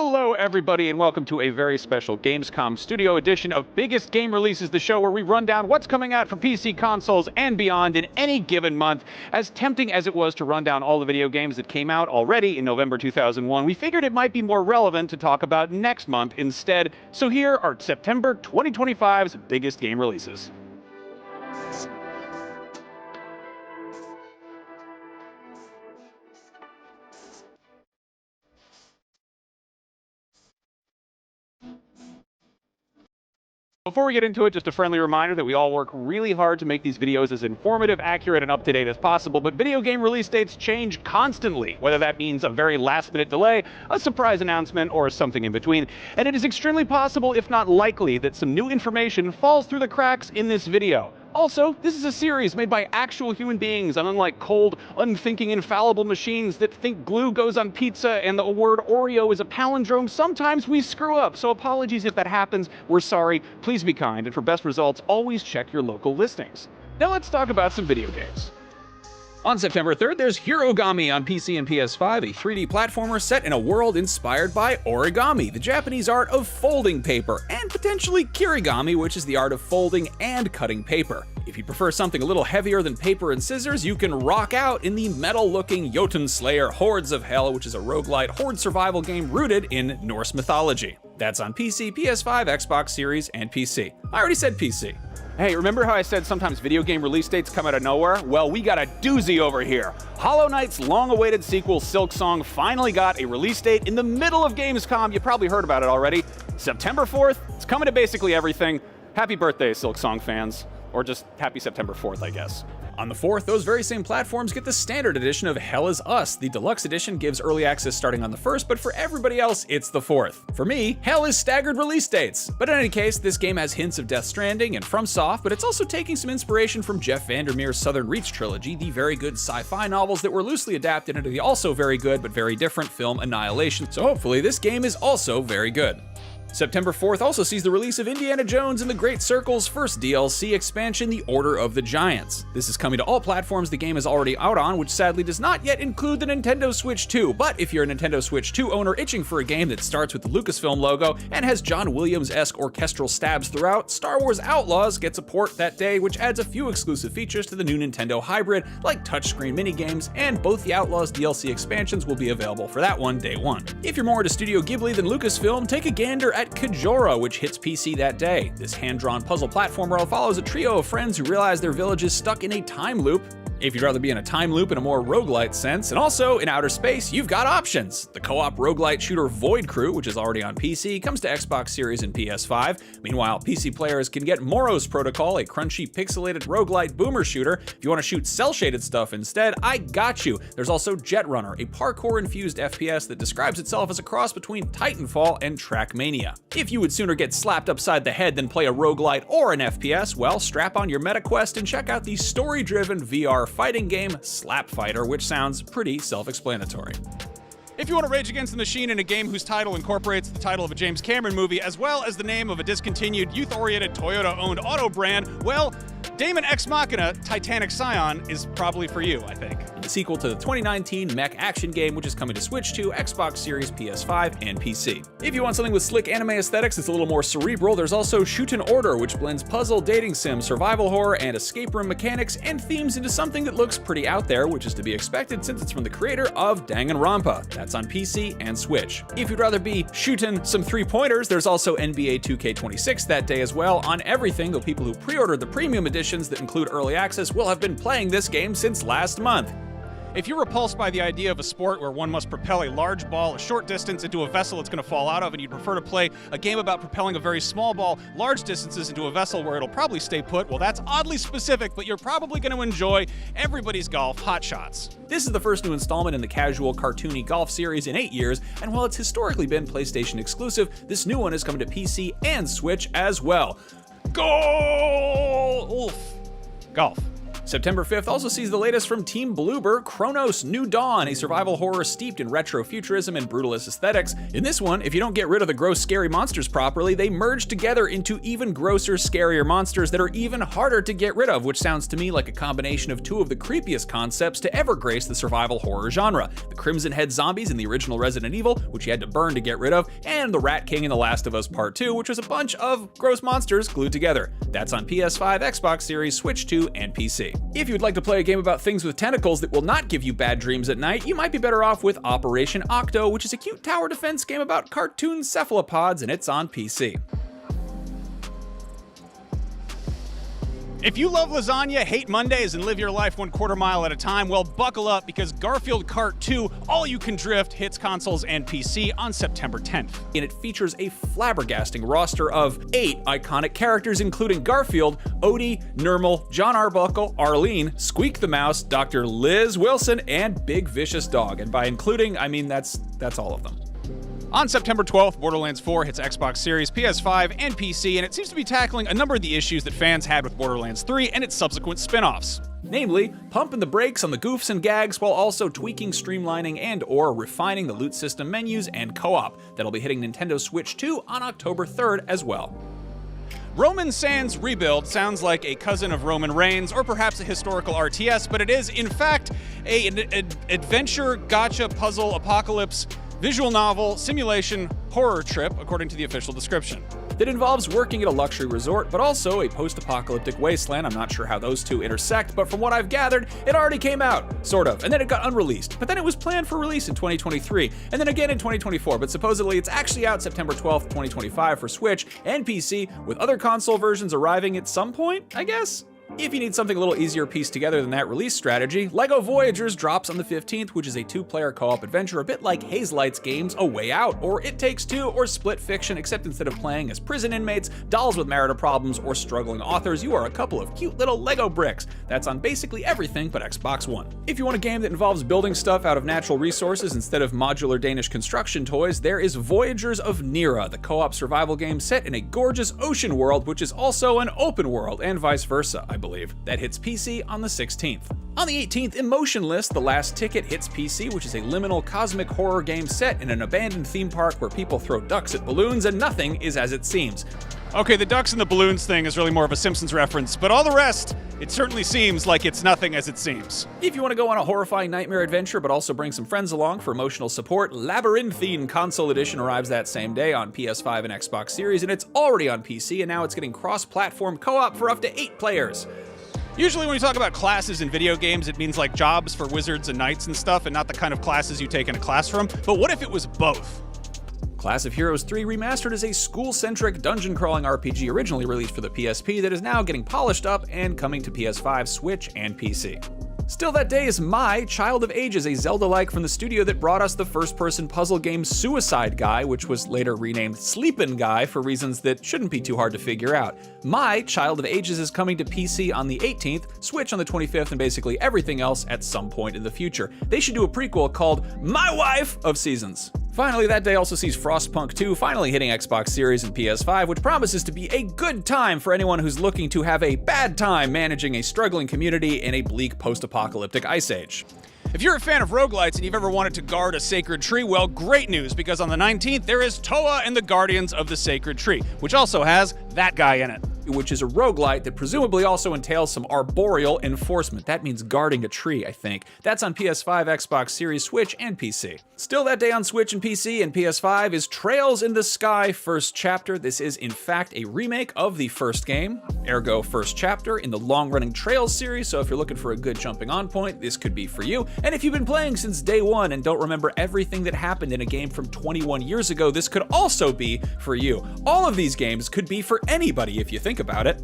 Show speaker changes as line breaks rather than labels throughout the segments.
Hello everybody and welcome to a very special Gamescom Studio edition of Biggest Game Releases, the show where we run down what's coming out for PC consoles and beyond in any given month. As tempting as it was to run down all the video games that came out already in November 2001, we figured it might be more relevant to talk about next month instead. So here are September 2025's biggest game releases. Before we get into it, just a friendly reminder that we all work really hard to make these videos as informative, accurate, and up-to-date as possible, but video game release dates change constantly, whether that means a very last-minute delay, a surprise announcement, or something in between. And it is extremely possible, if not likely, that some new information falls through the cracks in this video. Also, this is a series made by actual human beings, and unlike cold, unthinking, infallible machines that think glue goes on pizza and the word Oreo is a palindrome, sometimes we screw up. So apologies if that happens. We're sorry. Please be kind, and for best results, always check your local listings. Now let's talk about some video games. On September 3rd, there's Hirogami on PC and PS5, a 3D platformer set in a world inspired by origami, the Japanese art of folding paper, and potentially kirigami, which is the art of folding and cutting paper. If you prefer something a little heavier than paper and scissors, you can rock out in the metal-looking Jotunnslayer Hordes of Hell, which is a roguelite horde survival game rooted in Norse mythology. That's on PC, PS5, Xbox Series, and PC. I already said PC. Hey, remember how I said sometimes video game release dates come out of nowhere? Well, we got a doozy over here. Hollow Knight's long-awaited sequel, Silksong, finally got a release date in the middle of Gamescom. You probably heard about it already. September 4th, it's coming to basically everything. Happy birthday, Silksong fans. Or just happy September 4th, I guess. On the 4th, those very same platforms get the standard edition of Hell Is Us. The deluxe edition gives early access starting on the 1st, but for everybody else, it's the 4th. For me, Hell is staggered release dates. But in any case, this game has hints of Death Stranding and FromSoft, but it's also taking some inspiration from Jeff Vandermeer's Southern Reach trilogy, the very good sci-fi novels that were loosely adapted into the also very good but very different film Annihilation. So hopefully this game is also very good. September 4th also sees the release of Indiana Jones and the Great Circle's first DLC expansion, The Order of the Giants. This is coming to all platforms the game is already out on, which sadly does not yet include the Nintendo Switch 2, but if you're a Nintendo Switch 2 owner itching for a game that starts with the Lucasfilm logo and has John Williams-esque orchestral stabs throughout, Star Wars Outlaws gets a port that day, which adds a few exclusive features to the new Nintendo hybrid, like touchscreen minigames, and both the Outlaws DLC expansions will be available for that one day one. If you're more into Studio Ghibli than Lucasfilm, take a gander at Kejora, which hits PC that day. This hand-drawn puzzle platformer follows a trio of friends who realize their village is stuck in a time loop. If you'd rather be in a time loop in a more roguelite sense, and also in outer space, you've got options. The co-op roguelite shooter Void Crew, which is already on PC, comes to Xbox Series and PS5. Meanwhile, PC players can get Moros Protocol, a crunchy pixelated roguelite boomer shooter. If you want to shoot cel-shaded stuff instead, I got you. There's also Jetrunner, a parkour-infused FPS that describes itself as a cross between Titanfall and Trackmania. If you would sooner get slapped upside the head than play a roguelite or an FPS, well, strap on your MetaQuest and check out the story-driven VR fighting game Slap Fighter, which sounds pretty self-explanatory. If you want to rage against the machine in a game whose title incorporates the title of a James Cameron movie as well as the name of a discontinued, youth-oriented Toyota-owned auto brand, well, Daemon Ex Machina Titanic Scion is probably for you, I think. The sequel to the 2019 mech action game, which is coming to Switch 2, Xbox Series, PS5, and PC. If you want something with slick anime aesthetics that's a little more cerebral, there's also Shuten Order, which blends puzzle, dating sim, survival horror, and escape room mechanics and themes into something that looks pretty out there, which is to be expected since it's from the creator of Danganronpa. That's on PC and Switch. If you'd rather be shooting some three-pointers, there's also NBA 2K26 that day as well on everything, though people who pre-ordered the premium editions that include early access will have been playing this game since last month. If you're repulsed by the idea of a sport where one must propel a large ball a short distance into a vessel it's going to fall out of, and you'd prefer to play a game about propelling a very small ball large distances into a vessel where it'll probably stay put, well, that's oddly specific, but you're probably going to enjoy Everybody's Golf Hot Shots. This is the first new installment in the casual, cartoony golf series in 8 years, and while it's historically been PlayStation exclusive, this new one is coming to PC and Switch as well. Golf!
September 5th also sees the latest from Team Bloober, Chronos New Dawn, a survival horror steeped in retro-futurism and brutalist aesthetics. In this one, if you don't get rid of the gross, scary monsters properly, they merge together into even grosser, scarier monsters that are even harder to get rid of, which sounds to me like a combination of two of the creepiest concepts to ever grace the survival horror genre. The Crimson Head zombies in the original Resident Evil, which you had to burn to get rid of, and the Rat King in The Last of Us Part 2, which was a bunch of gross monsters glued together. That's on PS5, Xbox Series, Switch 2, and PC. If you'd like to play a game about things with tentacles that will not give you bad dreams at night, you might be better off with Operation Octo, which is a cute tower defense game about cartoon cephalopods, and it's on PC.
If you love lasagna, hate Mondays, and live your life 1/4 mile at a time, well, buckle up because Garfield Kart 2, All You Can Drift, hits consoles and PC on September 10th.
And it features a flabbergasting roster of 8 iconic characters, including Garfield, Odie, Nermal, John Arbuckle, Arlene, Squeak the Mouse, Dr. Liz Wilson, and Big Vicious Dog. And by including, I mean that's all of them.
On September 12th, Borderlands 4 hits Xbox Series, PS5, and PC, and it seems to be tackling a number of the issues that fans had with Borderlands 3 and its subsequent spin-offs.
Namely, pumping the brakes on the goofs and gags while also tweaking, streamlining, and/or refining the loot system menus and co-op. That'll be hitting Nintendo Switch 2 on October 3rd as well.
Roman Sands Rebuild sounds like a cousin of Roman Reigns, or perhaps a historical RTS, but it is, in fact, an adventure, gacha, puzzle, apocalypse, visual novel, simulation, horror trip, according to the official description.
That involves working at a luxury resort, but also a post-apocalyptic wasteland. I'm not sure how those two intersect, but from what I've gathered, it already came out, sort of, and then it got unreleased. But then it was planned for release in 2023, and then again in 2024, but supposedly it's actually out September 12th, 2025 for Switch and PC, with other console versions arriving at some point, I guess? If you need something a little easier pieced together than that release strategy, LEGO Voyagers drops on the 15th, which is a 2-player co-op adventure a bit like Hazelight's games A Way Out, or It Takes Two, or Split Fiction, except instead of playing as prison inmates, dolls with marital problems, or struggling authors, you are a couple of cute little LEGO bricks. That's on basically everything but Xbox One. If you want a game that involves building stuff out of natural resources instead of modular Danish construction toys, there is Voyagers of Nera, the co-op survival game set in a gorgeous ocean world, which is also an open world, and vice versa, I believe. That hits PC on the 16th. On the 18th, Emotionless, The Last Ticket, hits PC, which is a liminal cosmic horror game set in an abandoned theme park where people throw ducks at balloons and nothing is as it seems.
Okay, the ducks and the balloons thing is really more of a Simpsons reference, but all the rest, it certainly seems like it's nothing as it seems.
If you want to go on a horrifying nightmare adventure but also bring some friends along for emotional support, Labyrinthine Console Edition arrives that same day on PS5 and Xbox Series, and it's already on PC, and now it's getting cross-platform co-op for up to 8 players.
Usually when we talk about classes in video games, it means like jobs for wizards and knights and stuff, and not the kind of classes you take in a classroom. But what if it was both?
Class of Heroes 3 Remastered is a school-centric dungeon-crawling RPG originally released for the PSP that is now getting polished up and coming to PS5, Switch, and PC. Still that day is My Child of Ages, a Zelda-like from the studio that brought us the first-person puzzle game Suicide Guy, which was later renamed Sleepin' Guy for reasons that shouldn't be too hard to figure out. My Child of Ages is coming to PC on the 18th, Switch on the 25th, and basically everything else at some point in the future. They should do a prequel called My Wife of Seasons. Finally, that day also sees Frostpunk 2 finally hitting Xbox Series and PS5, which promises to be a good time for anyone who's looking to have a bad time managing a struggling community in a bleak post-apocalyptic ice age.
If you're a fan of roguelites and you've ever wanted to guard a sacred tree, well, great news, because on the 19th, there is Towa and the Guardians of the Sacred Tree, which also has that guy in it.
Which is a roguelite that presumably also entails some arboreal enforcement. That means guarding a tree, I think. That's on PS5, Xbox Series, Switch, and PC. Still that day on Switch and PC and PS5 is Trails in the Sky First Chapter. This is, in fact, a remake of the first game, ergo First Chapter, in the long-running Trails series, so if you're looking for a good jumping-on point, this could be for you. And if you've been playing since day one and don't remember everything that happened in a game from 21 years ago, this could also be for you. All of these games could be for anybody if you think about it.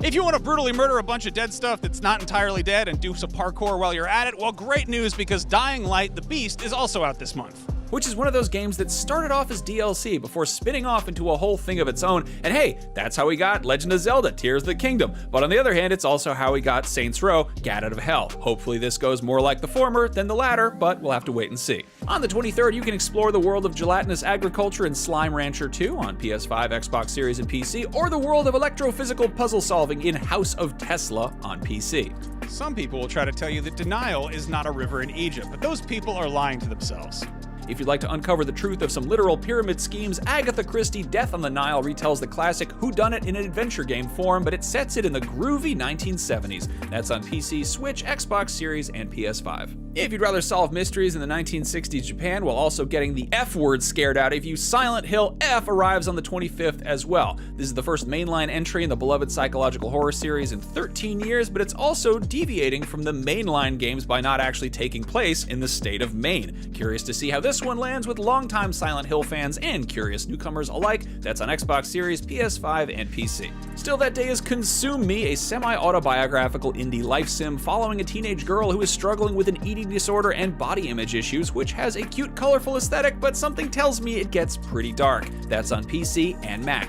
If you want to brutally murder a bunch of dead stuff that's not entirely dead and do some parkour while you're at it, well, great news, because Dying Light: The Beast is also out this month.
which is one of those games that started off as DLC before spinning off into a whole thing of its own. And hey, that's how we got Legend of Zelda Tears of the Kingdom. But on the other hand, it's also how we got Saints Row Gat Out of Hell. Hopefully this goes more like the former than the latter, but we'll have to wait and see. On the 23rd, you can explore the world of gelatinous agriculture in Slime Rancher 2 on PS5, Xbox Series, and PC, or the world of electrophysical puzzle solving in House of Tesla on PC.
Some people will try to tell you that denial is not a river in Egypt, but those people are lying to themselves.
If you'd like to uncover the truth of some literal pyramid schemes, Agatha Christie Death on the Nile retells the classic whodunit in an adventure game form, but it sets it in the groovy 1970s. That's on PC, Switch, Xbox Series, and PS5. If you'd rather solve mysteries in the 1960s Japan while also getting the F word scared out of you, Silent Hill F arrives on the 25th as well. This is the first mainline entry in the beloved psychological horror series in 13 years, but it's also deviating from the mainline games by not actually taking place in the state of Maine. Curious to see how this one lands with longtime Silent Hill fans and curious newcomers alike. That's on Xbox Series, PS5, and PC. Still that day is Consume Me, a semi-autobiographical indie life sim following a teenage girl who is struggling with an eating disorder and body image issues, which has a cute, colorful aesthetic, but something tells me it gets pretty dark. That's on PC and Mac.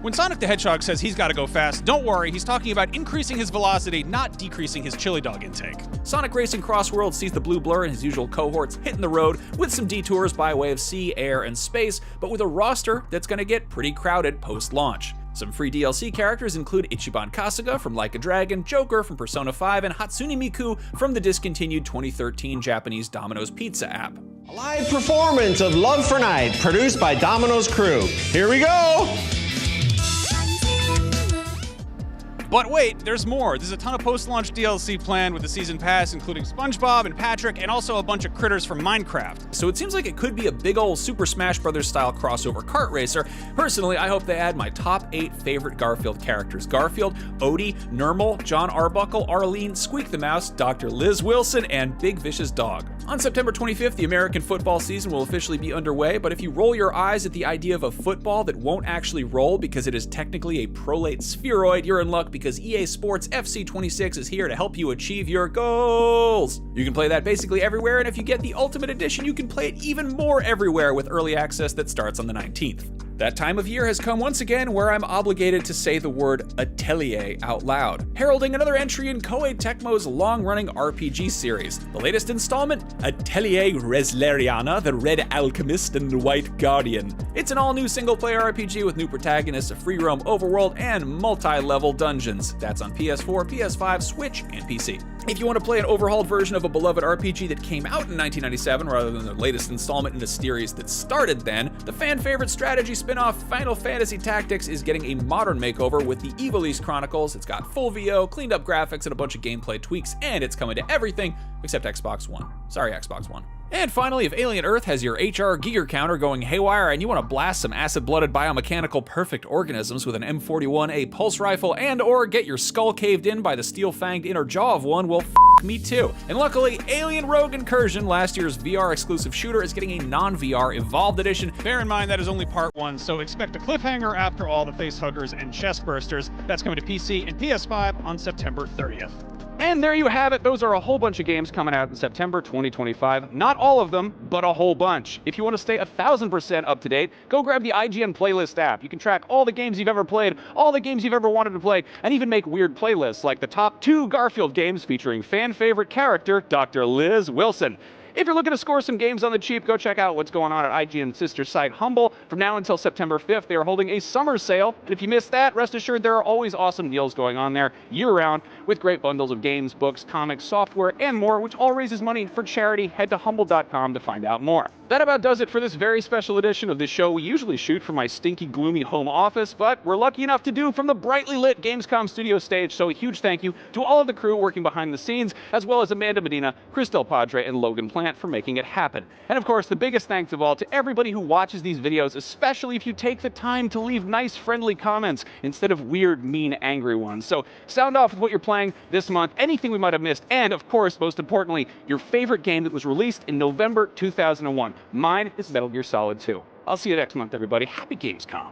When Sonic the Hedgehog says he's gotta go fast, don't worry, he's talking about increasing his velocity, not decreasing his chili dog intake.
Sonic Racing Crossworld sees the Blue Blur and his usual cohorts hitting the road with some detours by way of sea, air, and space, but with a roster that's gonna get pretty crowded post-launch. Some free DLC characters include Ichiban Kasuga from Like a Dragon, Joker from Persona 5, and Hatsune Miku from the discontinued 2013 Japanese Domino's Pizza app.
A live performance of Love for Night, produced by Domino's Crew. Here we go!
But wait, there's more. There's a ton of post-launch DLC planned with the season pass, including SpongeBob and Patrick, and also a bunch of critters from Minecraft.
So it seems like it could be a big ol' Super Smash Bros. Style crossover kart racer. Personally, I hope they add my top 8 favorite Garfield characters. Garfield, Odie, Nermal, John Arbuckle, Arlene, Squeak the Mouse, Dr. Liz Wilson, and Big Vicious Dog. On September 25th, the American football season will officially be underway, but if you roll your eyes at the idea of a football that won't actually roll because it is technically a prolate spheroid, you're in luck because EA Sports FC 26 is here to help you achieve your goals. You can play that basically everywhere, and if you get the Ultimate Edition, you can play it even more everywhere with early access that starts on the 19th. That time of year has come once again where I'm obligated to say the word atelier out loud, heralding another entry in Koei Tecmo's long-running RPG series. The latest installment, Atelier Resleriana, the Red Alchemist and the White Guardian. It's an all-new single-player RPG with new protagonists, a free-roam overworld, and multi-level dungeons. That's on PS4, PS5, Switch, and PC. If you want to play an overhauled version of a beloved RPG that came out in 1997 rather than the latest installment in a series that started then, the fan-favorite strategy spin-off Final Fantasy Tactics is getting a modern makeover with the Ivalice Chronicles. It's got full VO, cleaned up graphics, and a bunch of gameplay tweaks, and it's coming to everything except Xbox One. Sorry, Xbox One. And finally, if Alien Earth has your HR Giger counter going haywire and you want to blast some acid-blooded biomechanical perfect organisms with an M41A pulse rifle and or get your skull caved in by the steel-fanged inner jaw of one, well, me too. And luckily, Alien Rogue Incursion, last year's VR-exclusive shooter, is getting a non-VR Evolved Edition.
Bear in mind that is only part 1, so expect a cliffhanger after all the facehuggers and chest bursters. That's coming to PC and PS5 on September 30th.
And there you have it. Those are a whole bunch of games coming out in September 2025. Not all of them, but a whole bunch. If you want to stay 1000% up to date, go grab the IGN Playlist app. You can track all the games you've ever played, all the games you've ever wanted to play, and even make weird playlists like the top 2 Garfield games featuring fan favorite character, Dr. Liz Wilson. If you're looking to score some games on the cheap, go check out what's going on at IGN's sister site, Humble. From now until September 5th, they are holding a summer sale. And if you missed that, rest assured there are always awesome deals going on there year-round with great bundles of games, books, comics, software, and more, which all raises money for charity. Head to humble.com to find out more. That about does it for this very special edition of this show we usually shoot from my stinky, gloomy home office, but we're lucky enough to do from the brightly lit Gamescom studio stage, so a huge thank you to all of the crew working behind the scenes, as well as Amanda Medina, Chris Del Padre, and Logan Plant for making it happen. And of course, the biggest thanks of all to everybody who watches these videos, especially if you take the time to leave nice, friendly comments instead of weird, mean, angry ones. So sound off with what you're playing this month, anything we might have missed, and of course, most importantly, your favorite game that was released in November 2001. Mine is Metal Gear Solid 2. I'll see you next month, everybody. Happy Gamescom.